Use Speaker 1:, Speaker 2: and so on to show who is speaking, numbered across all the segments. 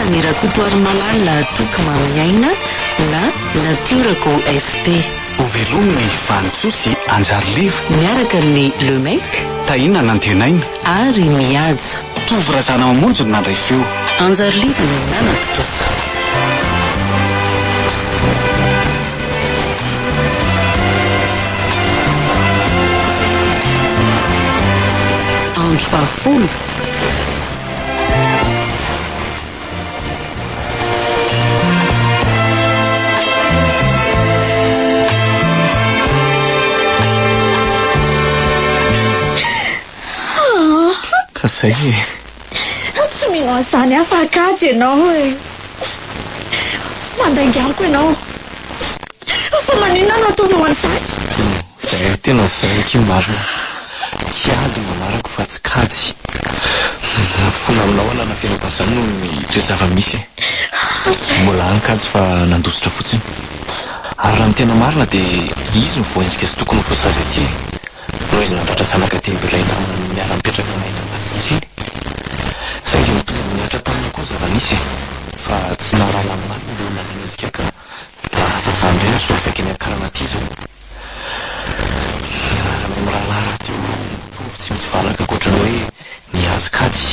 Speaker 1: Mirakoto ary malala la toka maminyaina na natiorako FP.
Speaker 2: Ovelominy vanitsosy anjary liva
Speaker 1: miaraka ny Lemec
Speaker 2: tahina nantenaina
Speaker 1: ary mihaja
Speaker 2: tovorazana mamonjy no nandray feo
Speaker 1: anjary liva ny nanatotosa. Andro fahafolo
Speaker 2: Kasay
Speaker 3: tsy mino an'izany afakajy ianao e. Mandangalako ianao. Fa maninona no ataonao an'izany?
Speaker 2: Zay tena zay ky marina. Kiady manarako fa tsy kajy. Fona aminao alana fianakazany no ireo zava-misy. Mbola ankajy fa nandositra fotsiny. Ary raha ny tena marina dia izy no voaintsika sy tokony ho voasazy aty. Noho izy nandratra zanaka teny belaina miara-mipetraka naina matsitsiny. Saingy mitovy miatra tamina koa zava-misy fa tsy narala amin'any no nananetsika ka lasa zany indray solofaka eny akarana aty zao. Miarana mirahalara teo mitovy tsy mitsivalaka koatra ny hoe nihazy kady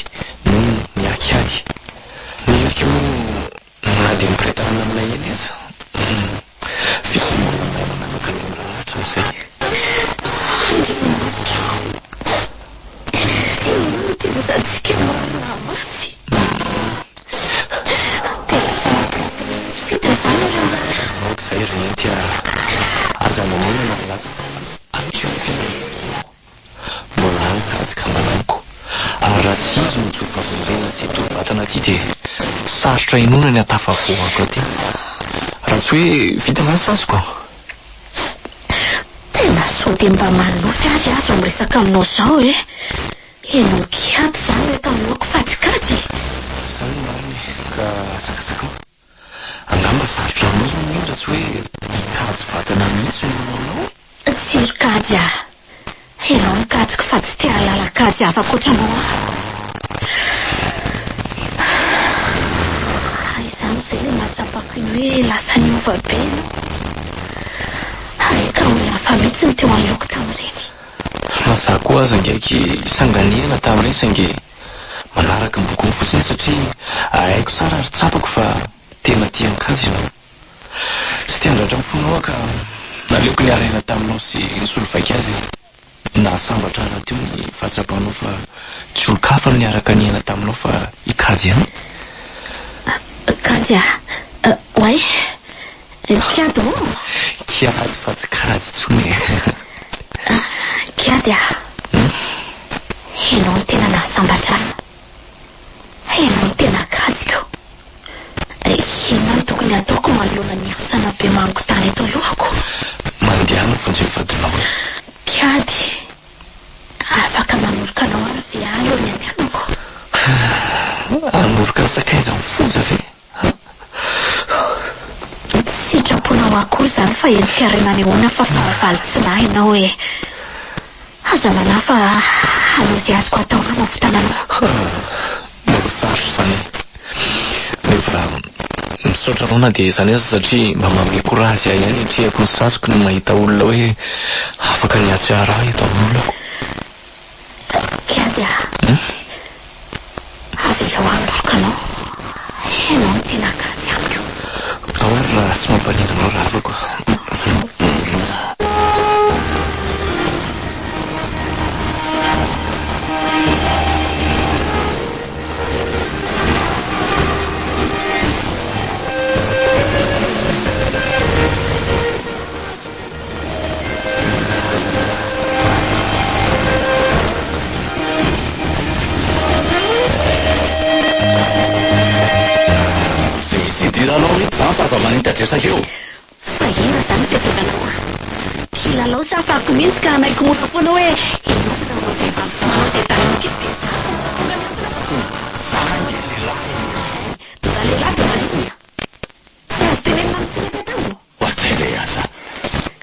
Speaker 2: no niakiady. Niaky moa na dia mipiretarana aminay eny aza. Fisimona manamaka ny mirahatra amin'izay.
Speaker 3: Tinatsika na mafy. Tena vita izany
Speaker 2: Moka izay renty aza mamonana laza amisy mbola ankady ka manamiko. Ary raha tsy izy no tsofavirena sy tovatana aty dia sarotra inona ny atafavoako aty. Raha tsy hoe vita masasiko.
Speaker 3: tena sody mba manofy ary azo miresaka aminao izao e. Ianao kiady izany eto aminako fatsikajy.
Speaker 2: Izany mariny ka sakasaka. Angamba sarotra aminao zao ny raha tsy hoe ikajy vatana mihitsy no manao.
Speaker 3: Tsy rikajy a. Ianao nikajyko fa tsy tia lalakajy hafa koatranao izany izay le mahatsapako iny hoe lasa niova be no. Ka hoe hafa mihitsy ny teo an'laoko tamin'ireny.
Speaker 2: Maza koa aza ngaiky sanganihana tamin'ireny saingy manaraka ny bokony fotsiny satria haiko tsara ary tsapako fa tena tia ankajy ianao. Tsy tia andratra mifonao ka naleoko ny araina taminao sy nisolovaika azy. Nasambatra raha teo ny fahatsapanao fa tsy olo-kafa no niaraka nihana taminao fa ikajy ihany.
Speaker 3: Kajy ouais. Kiady ho?
Speaker 2: Kiady fa tsy kajy tsony.
Speaker 3: Kiady ianao ny tena nasambatra ianao ny tena kajyko. Inona no tokony ataoko manoloana ny asana be mango tany eto alohako?
Speaker 2: Mandeha no vonjeo vadinao.
Speaker 3: Kiady afaka manoroka anao ary ve alo ny andehanako?
Speaker 2: Anoroka ny sakaiza ny foza ve?
Speaker 3: Sitraponao akory izany fa endrika renany ahoana fa fahavalo tsy lahy ianao e. Aza manahy fa anozy azoko atao hamavitananao.
Speaker 2: Mbola sarotra izany. Rehefa misaotra anao na dia izany aza satria mba manome korazy ahy ihany etrehako ny sasiko no mahita olona hoe afaka niatsy araha eto amin'olona.
Speaker 3: Kiady avelao androka anao. Ianao ny tena kajy amiko.
Speaker 2: Ahoana raha tsy mampaninana anao raha afako.
Speaker 4: Kilalao mihitsy zany fa za manitadresaka eo.
Speaker 3: Fa ina zany fitaovanao kilalao sa afako mihitsy ka anaiko mota foana hoe ianao fa nanao vehivavy izao izay tanana kely za.
Speaker 4: Zany lehilahy.
Speaker 3: Toda lehilahy dia malitiny. Tsy azo tenenina mitsiny tanao.
Speaker 4: Ohatr'izay ilay aza.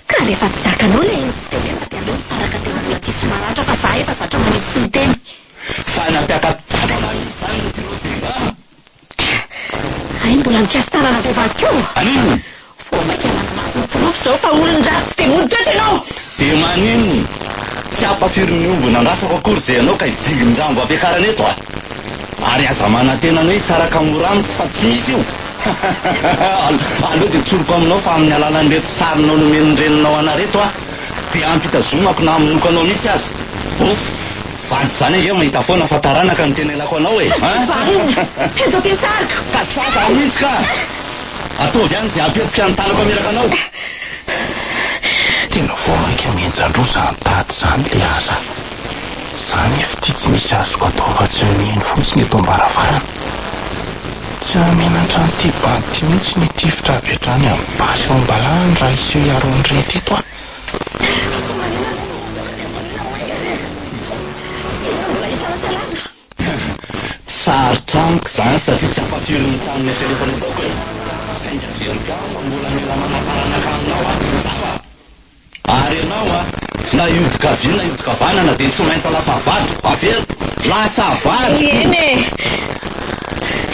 Speaker 3: Ka rehefa tsy zakanao ilay tsy tenenina dia aleo misaraka tena mbola diso maratra fa za efa zatra manety sy miteny.
Speaker 4: Fa nampiaka zavana izany no tena
Speaker 3: mbola nikiasarana vehivavy ko
Speaker 4: anino
Speaker 3: vo maika nanamafy zao fa olon-dratsy de olo-toetra ianao
Speaker 4: de manino tsy ampafiry ny ombo nandrasako akory zay anao ka hidigin-drambo ampiakarana eto ary aza manantena hoe saraka morano fa tsy misy io aleo de tsoroko aminao fa amin'ny alalan'reto sarinao nomenonreninao anareto de ampitazomako na aminokanao mihitsy azy vanty zany enge mahita foana fa taranaka ny tena ilako anao
Speaker 3: eto ampiasariko
Speaker 4: ka sasa mihitsy ka ataovy any zay ampetsika ny talako ameraka anao
Speaker 2: tena voamaika mienjandrosa antady zany le aza zany efa ty tsy misy azoko atao fa tsy miheny fotsiny eto ambaravarana tsy amenantrano ty banty ty mihitsy ny tifitra avy hatrany amin'ny basy ao ambalahany raha iseho iaro ny rety eto
Speaker 4: sarotraniko zany satria tsy ampafiry ny taniny aferefana ataoko sainga verika fa mbola mila manaparanaka aminao zava ary ianao na iodika vy na iodika vanana de tsy maintsy lasa vato avery lasa vato
Speaker 3: eny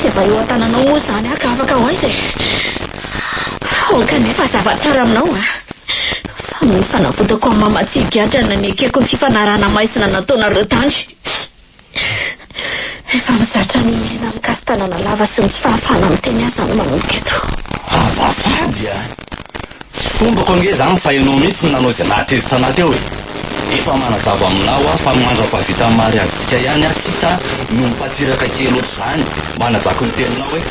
Speaker 3: efa eo an-tananao moa zany ka afaka ho aiza kanefa zava-tsara aminao fa ny fanafotako amin'ny mamatsigadrana ny ekeko ny fifanarana maisina nataonareo tany efa mizatra ny aina mikasitanana lava sy ny tsy fahafana amin'ny teny aza ny manomboka eto
Speaker 4: azafady tsy fombako ange zany fa ianao mihitsy ny nanao zay nahatezitra teo efa manazava aminao fa mandrapavita amin'ny mariazitsika ihany sisa no mipatiraka kely oatra zany manajako ny teninao hoe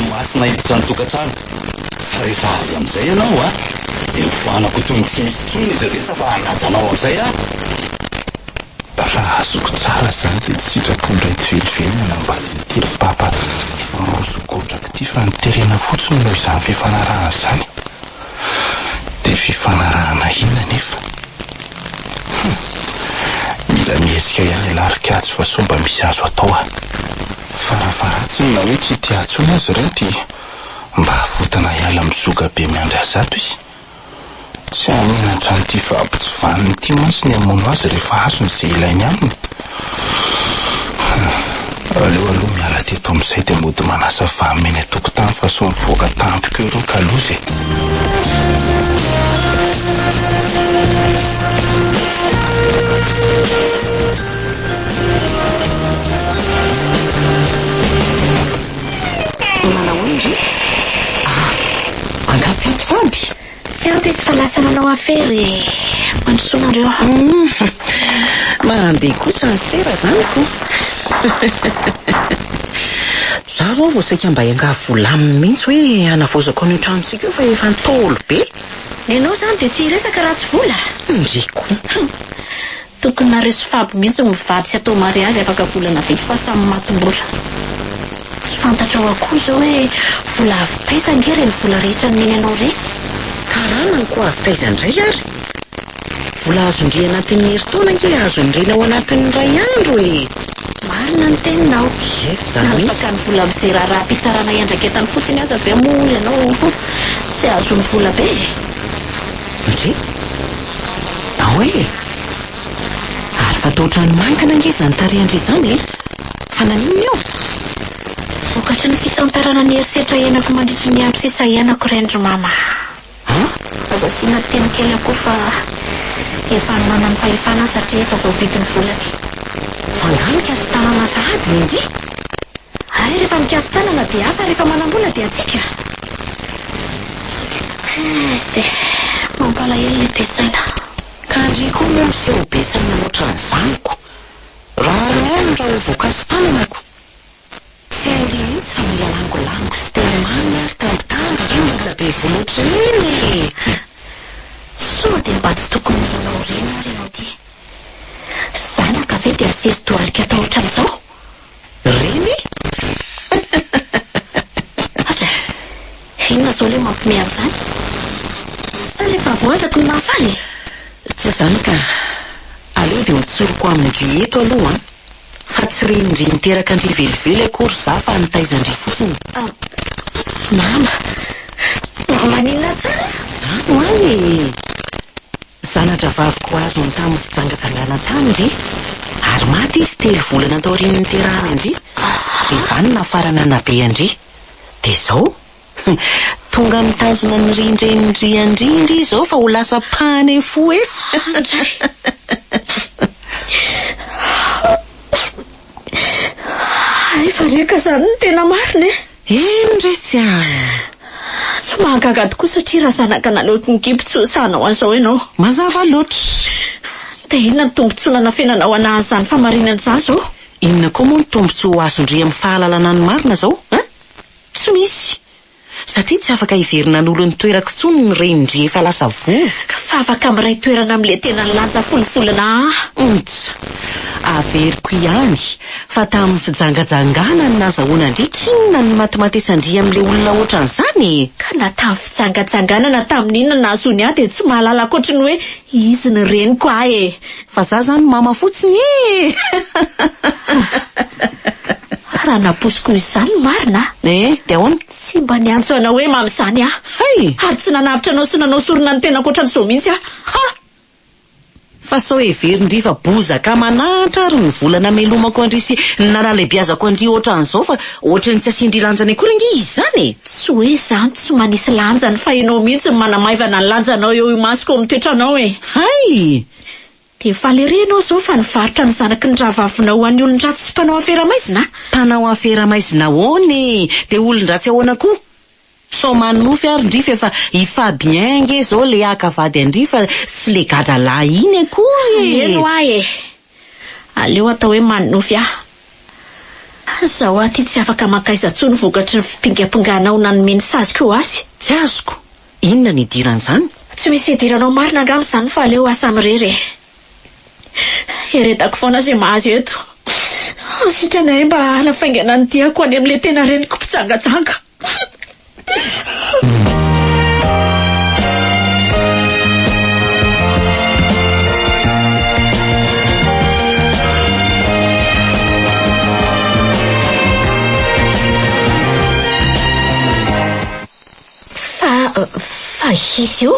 Speaker 4: masina hiditra ny tokantrano fa rehefa avy am'izay ianao de voanako tony tsy misy tsony izy rehetra fa anajanao am'izay
Speaker 2: raha azoko tsara zany de tsy sitrako ndray tsy velivelona nambalin'ity ry papa efa marosogotraka ty fa niterena fotsiny noho izany fifanarahana zany de fifanarahana inona nefa mila mihetsika ihany larikatsy fa somba misy azo atao farafaratsiny na hoe tsy ty atsony azy rety mba hafotana hiala mizoga be miandry azato izy tsy amenantrano ty fampitsy vaniny ty mantsy ny amono azy rehefa azony zay ilainy aminy aloha miala teto am'izay de mody manasa vameny atokotany fa so mivoaka tampiko ero kalozy
Speaker 1: manaondry angatsy ato faby
Speaker 3: tsy ato izy fa lasa nanao afery mandrosoanareo
Speaker 1: mandeha kosa ny sera zany ko za zao vao saika mba ianga volaminy mihitsy hoe anavozako an'io tranontsika io fa efa nitolo be
Speaker 3: nenao zany de tsy resaka raha tsy vola
Speaker 1: ndreko
Speaker 3: tokony nareso faby mihitsy mivady sy atao mariazy afaka volana vitsy fa samy matombola tsy fantatrao akoho zao hoe vola avitaiza nge reny vola rehetra ny meny anao reny
Speaker 1: karanany ko avitaiza indray ary vola azo indray anatin'ny herintaona nge azo indreny ao anatin'ny ray andro
Speaker 3: marina ny teninao
Speaker 1: zany
Speaker 3: afaka ny vola am'izay raha mpitsarana iandraketany fotsiny aza be moa ianao tsy azo ny vola be
Speaker 1: ndre ahoe ary fa tao otrany mankana nge zany tarehandry zany fa naniny eo
Speaker 3: vokatry ny fisantarana ny herisetra ianako mandritry ny andro sisa ianako rendro mama aza sina teny kely akoho fa efa nana ny fahefana satria efa voavidiny volany
Speaker 1: fanganika sy tanana sahady indry
Speaker 3: ay rehefa mikasy tanana dia hafa rehefa manambola dia atsika zay mampalahelo le tetsaina
Speaker 1: ka ndry koa moa miseho besany nanoatran'izanyko raha roano raha ho voakasy tananako tsy aily mihitsy fa mila langolango sy teny mamy ary tambitamby io mila be voloatra iny
Speaker 3: so dia mba tsy tokony milanao reny ary ianao ty zanaka ve dia asesy toalika atao ohatran'izao
Speaker 1: reny
Speaker 3: atra inona zao le mampimeharo zany sa rehefa voazako ny mahafaly
Speaker 1: tsy zany ka aleo dia hotsoroko amindry eto aloha fa tsy renindry niteraka andry velively akory za fa nitaizandry fotsiny
Speaker 3: mama maninona tsara
Speaker 1: zany hoany zanatra vaviko azo ny tamin'ny fijangajangana tany ndry ary maty izy telo volana tao riny niterahana indry dia zany nafarana nabe andry dia zao tonga mitazona ny rindrendriandrindry izao fa ho lasa pane fo efa.
Speaker 3: Efa reka zany ny tena marina e.
Speaker 1: Eny resy
Speaker 3: tsy mahagaga tokoa satria raha zanaka naleotiny kimpitsosanao an'izao ianao.
Speaker 1: mazava loatra.
Speaker 3: Dia inona ny tombontsoa nanafenanao anazy zany famarinana izany zao?
Speaker 1: Inona koa moa ny tombontsoa azondria amin'ny fahalalana ny marina zao? Tsy misy. Satria tsy afaka hiverina n'olon'ny toerako intsony ny rendry efa lasa vovoka.
Speaker 3: Fa afaka amin'ray toerana amin'le tena lanja folifolana.
Speaker 1: Averiko ihany fa tamin'ny fijangajangana ny nazahoana ndriky inona ny matimatesandria amin'le olona ohatran'izany.
Speaker 3: Ka na tamin'ny fijangajangana tamin'inona nahazoany ahy dia tsy mahalala ankoatra ny hoe izy ny reniko ahy e.
Speaker 1: Fa za zany mama fotsiny e.
Speaker 3: Raha naposiko izany marina.
Speaker 1: Dia ahoana?
Speaker 3: Tsy mba niantso anao hoe mamy izany aho.
Speaker 1: Hay!
Speaker 3: Ary tsy nanavitra anao sy nanao sorona ny tena ankoatran'izao mihitsy aho.
Speaker 1: Fa sao heverindrifa bozaka manatra ary ny volana melomako andry sy naralebiazako andry ohatran'izao fa ohatrany tsy asindry lanjany akory ngy izy zany e.
Speaker 3: Tsy hoe zany tsy manisy lanjany fa ianao mihitsy ny manamaivana ny lanjanao eo imasoko amin'ny toetranao e.
Speaker 1: Hay!
Speaker 3: Dia falerenao zao fa nivarotra ny zanaky ny ravavinao ho an'ny olon-dratsy sy mpanao afera-maizina.
Speaker 1: Mpanao afera-maizina hoany dia olon-dratsy ahoana koa? So manofy ary ndrifa efa ifabienge zao le akavady andry fa tsy le gadra lahy iny akory.
Speaker 3: Eno ahy e. Aleo atao hoe manofy aho. Zaho aty tsy afaka makaiza tsony vokatry ny fipingam-pinganao nanomeny saziko eo azy.
Speaker 1: Tsy azoko. Inona ny idiran'izany?
Speaker 3: Tsy misy idiranao marina angamba izany fa aleo asa mirery. Heretako foana izay mahazo eto. Sitranay mba hanafaingana ny diako any amin'le tena reniko mpitsangajanga. Fa izy io?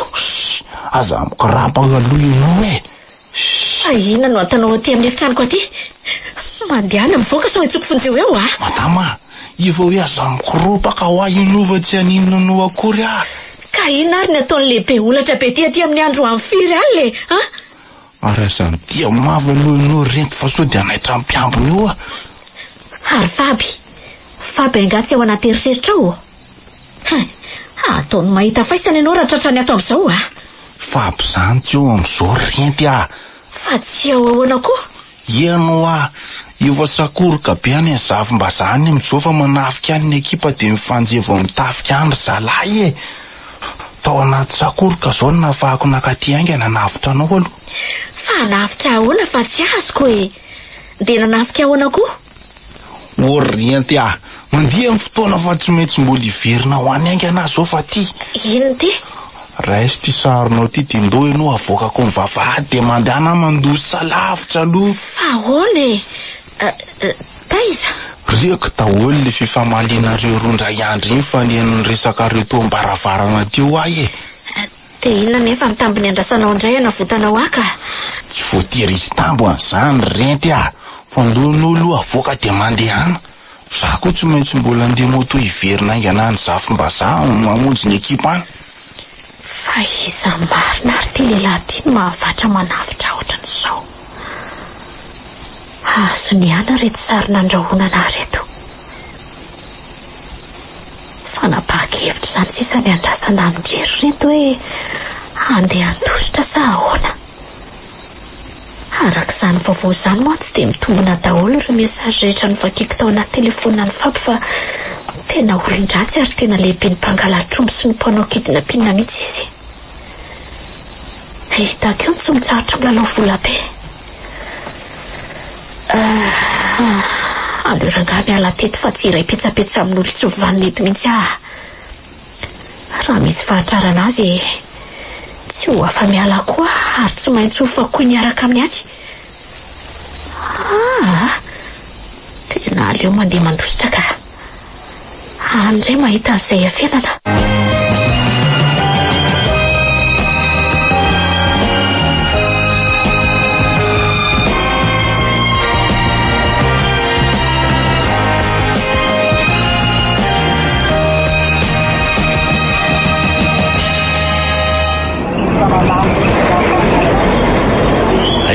Speaker 2: Aza mikorapa aloha ianao e.
Speaker 3: Fa inona no atanao aty amin'ny efitraniko aty? Mandehana mivoaka sao itsoko fonjeo eo ah.
Speaker 2: Madama, ivo hoe aza mikoropaka ho ahy inova tsy aninona no akory ah.
Speaker 3: Ka inona ary ny ataon'ny lehibe olatra be aty amin'ny andro amin'ny firy aly le
Speaker 2: Ary azany dia mavy aloha ianao rento fa sao dia anaitra mpiambina io ah.
Speaker 3: Ary Faby angatsy ao anaty eritreritra ao. Ataony mahita faisana ianao raha tratrany ato amin'izao ah.
Speaker 2: Faby zany tsy eo amin'izao renty ah.
Speaker 3: Fa tsy ao ahoana koa?
Speaker 2: Ianao ah, efa sakoroka be any zavim-bazany amin'izao fa manafika any ny ekipa dia mifanjevo mitafika andry zalahy e. Tao anaty sakoroka zao no nafahako nakaty aingana navitra anao aloha.
Speaker 3: Fa navitra ahoana fa tsy azoko e. Dia nanafika ahoana koa?
Speaker 2: Orienty ah, mandiha amin'ny fotoana fa tsy maintsy mbola hiverina ho any aingana zao fa ty.
Speaker 3: Ino ty?
Speaker 2: Raisy ty sarinao ty tindao ianao avokako ny vavahady dia mandehana mandoso salavitra aloha.
Speaker 3: Fa ahoana e? Taiza?
Speaker 2: Riako daholo le fifamalinareo rondray andry iny fa nian'ny resaka reo to ambaravarana teo ahy e.
Speaker 3: Dia inona nefa ny tambiny andrasanao indray anavotanao aka?
Speaker 2: Tsy voatery izy tambo an'izany renty ah, fa ndon'olo avoaka dia mandehana. Za koa tsy maintsy mbola andeha moto hiverina aingana ny zafim-bazaha mamonjy ny ekipa any.
Speaker 3: Fa iza marina ary ty lehilahy ty no mahavatra manavitra ohatran'izao. Azo ny ana reto sarina andrahoana ana reto. Fa napahakevitra izany sisa ny andrasana amin'jery reto hoe andeha andositra sa ahoana. Arak'izany vaovao izany moa tsy dia mitombina daholo ireo mesazy rehetra novakiko tao anaty telefonina ny Faby fa tena olon-dratsy ary tena lehibe ny mpangala-trombo sy ny mpanao kidinapinina mihitsy izy. Hitako io ny tsy mitsarotra milalao vola be. Aleo rangahy miala teto fa tsy iray petsapetsa amin'olo tsy vanona eto mihitsy ah. Raha misy fahatrarana azy tsy ho afa miala koa ary tsy maintsy ho fakohy niaraka amin'ny any. Tena aleo mandeha mandositra ka. Andray mahita an'izay afenana.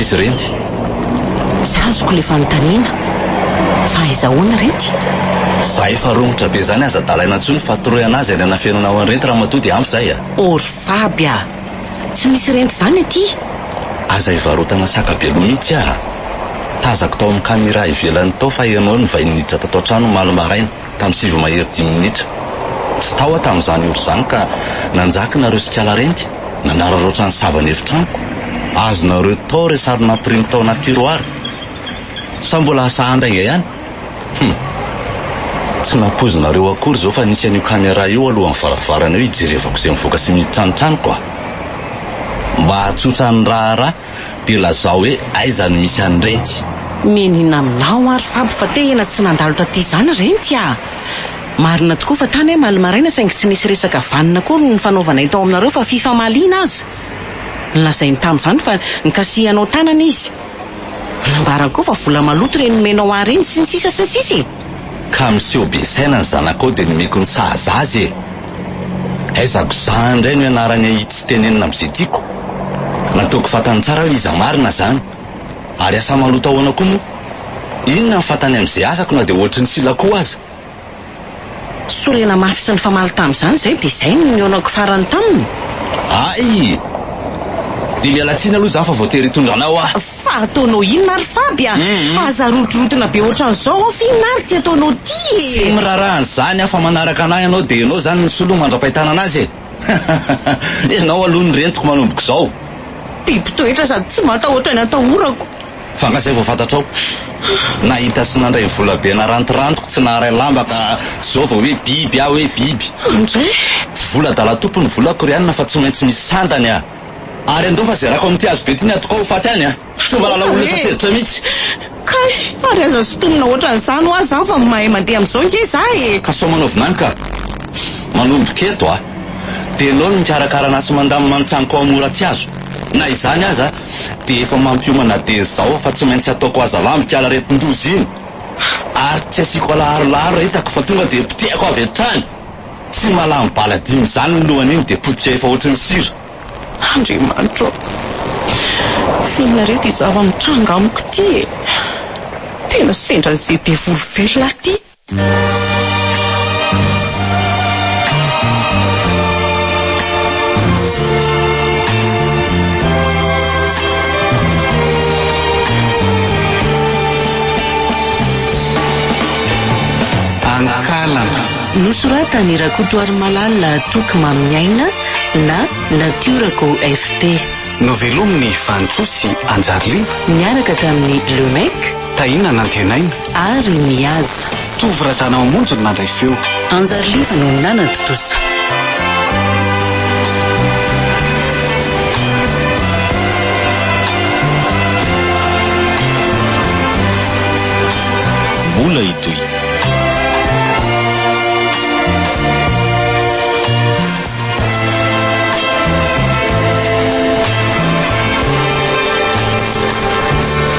Speaker 4: izy renty?
Speaker 1: Tsy azoko le fanontaniana fa aizahoana renty?
Speaker 4: Za efa rongotra be zany aza dalaina ntsony fatoroy anazy any anafenana ao any renty raha matody ampy zay a.
Speaker 1: Ory Fabia, tsy misy renty zany aty.
Speaker 4: Aza ivarotana sakabe lo mihitsy a. Tazako tao amin'ny kamera ivelany tao fa ianao nivainiditra tatao trano maly maraina tamin'ny 7 mahery 10 minitra. Tsy tao a tamin'izany olo zany ka nanjaka nareo sikala renty, nanararoatra ny savany efitranoko. Azonareo tao re sarina printy tao anaty tiroara. Sa mbola asa andainga ihany? Tsy nampozonareo akory zao fa nisy an'io kamera io alohan'ny varavarana eo ijerevako izay mivoaka sy mitranotranoka. Mba hatsotra ny raharaha dia lazao hoe aiza no misy any renty.
Speaker 1: Menina aminao ary Fabo fa tena tsy nandalotra ty zany renty a. Marina tokoa fa tany hoe maly maraina saingy tsy nisy resaka vanina koa ny fanaovana tao aminareo fa fifamaliana aza. Nolazainy tamin'izany fa nikasihanao tanana izy. Nambara koa fa vola maloto reny menao areny sy ny sisa sy ny sisy.
Speaker 4: Ka miseho be saina ny zanakao dia nimeko ny sahazazy e. Aizako zany indray no ianarany hitsy tenenina amin'izay tiako. Nataoko fatany tsara hoe iza marina zany. Ary asa maloto ahoana koa moa? Inona ny fatany amin'izay asako na dia ohatry ny silako aza.
Speaker 1: Sorena mafy sy ny famaly tamin'izany zay dia izay no nionako farany taminy.
Speaker 4: Ay! Dia mialatsiny aloha zany fa voatery hitondranao a.
Speaker 1: Fa ataonao inona ary Fabia? Aza rotrorotona be ohatran'izao ao fihinary ty ataonao ty.
Speaker 4: Tsy miraran'izany afa manaraka anahy ianao dia ianao zany ny soloa mandra-pahitana anazy e. Ianao aloha ny rentiko manomboko izao.
Speaker 1: Biby toetra sady tsy matahotra ny atahorako.
Speaker 4: Fankasay vao fantatrao. Nahita sy nandray vola be narantirantoko tsy naharay lamba ka zao vao hoe biby hoe biby.
Speaker 1: Andray?
Speaker 4: Vola dala tompony vola koreanina fa tsy maintsy misy sandany a. Ary andao fa zay rako amin'ity azo be ty ny atoko ao faty any a. Tsy mba lala olona fateritra mihitsy.
Speaker 1: Kay, ary aza sotomina ohatran'izany ho azy zany fa mahay mandeha amin'izao nke zahy.
Speaker 4: Ka sao manaovina any ka. Manomboka eto a. Dia ianao no mikarakara anazy sy mandamy manotsanoko ao amora tsy azo. Na izany aza dia efa mampiomana dia zao fa tsy maintsy ataoko aza lambikala retin-dozy iny. Ary tsy asiako alaharolaharo hitako fa tonga dia pitehako avy hatrany. Tsy malamy baladimy zany ny lohany iny dia potika efa ohatry ny sira.
Speaker 1: Andriamanitra, fihinareo ty zava-mitranga amiko ty e. Tena sendra izay devoly velona ty.
Speaker 2: Ankalana
Speaker 1: Nosoratany Rakotoary Malala Toky Mamiaina na Natiorako FT.
Speaker 2: novelominy Vantsosy Anjariliva
Speaker 1: Miaraka tamin'ny Lemek
Speaker 2: tahina nantenaina
Speaker 1: ary Mihaja.
Speaker 2: Tovorazana mamonjy nandray feo.
Speaker 1: Anjariliva no nanatotosa.
Speaker 5: Mbola itoy